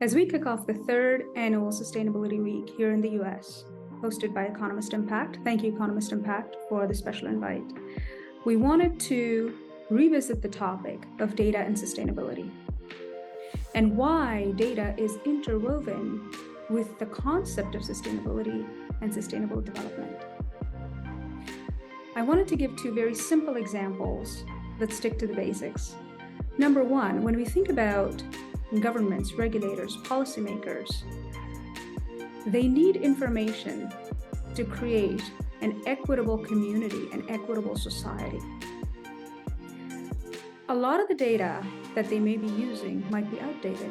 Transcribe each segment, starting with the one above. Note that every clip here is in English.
As we kick off the third annual Sustainability Week here in the US, hosted by Economist Impact, thank you Economist Impact for the special invite, we wanted to revisit the topic of data and sustainability and why data is interwoven with the concept of sustainability and sustainable development. I wanted to give two very simple examples that stick to the basics. Number one, when we think about governments, regulators, policymakers, they need information to create an equitable community, an equitable society. A lot of the data that they may be using might be outdated,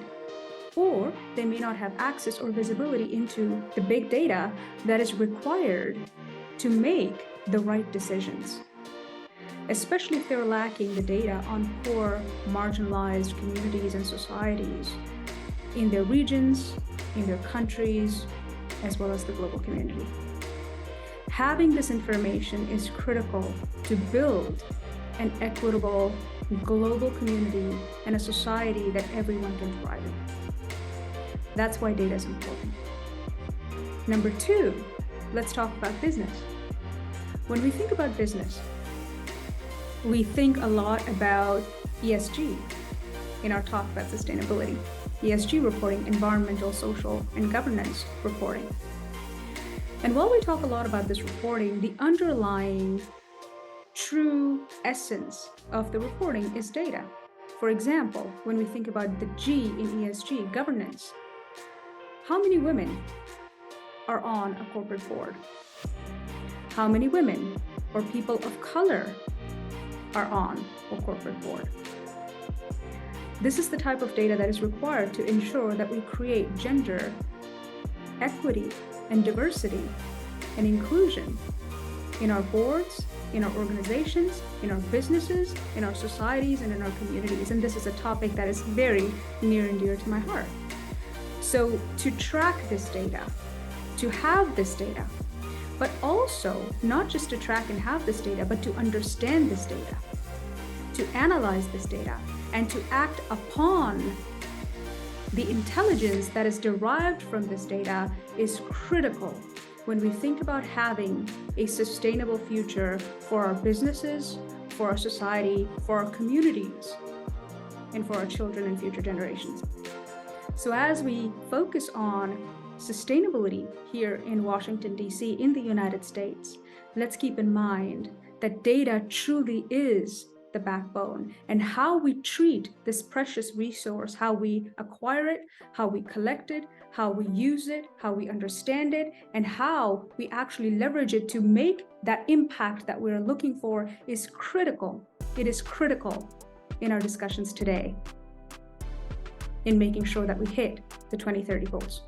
or they may not have access or visibility into the big data that is required to make the right decisions, especially if they're lacking the data on poor, marginalized communities and societies in their regions, in their countries, as well as the global community. Having this information is critical to build an equitable global community and a society that everyone can thrive in. That's why data is important. Number two, let's talk about business. When we think about business, we think a lot about ESG in our talk about sustainability. ESG reporting, environmental, social, and governance reporting. And while we talk a lot about this reporting, the underlying true essence of the reporting is data. For example, when we think about the G in ESG, governance, how many women are on a corporate board? How many women or people of color are on a corporate board? This is the type of data that is required to ensure that we create gender equity and diversity and inclusion in our boards, in our organizations, in our businesses, in our societies, and in our communities. And this is a topic that is very near and dear to my heart. So to track this data, to have this data, but also not just to track and have this data, but to understand this data, to analyze this data, and to act upon the intelligence that is derived from this data is critical when we think about having a sustainable future for our businesses, for our society, for our communities, and for our children and future generations. So as we focus on sustainability here in Washington, D.C., in the United States, let's keep in mind that data truly is the backbone, and how we treat this precious resource, how we acquire it, how we collect it, how we use it, how we understand it, and how we actually leverage it to make that impact that we're looking for is critical. It is critical in our discussions today in making sure that we hit the 2030 goals.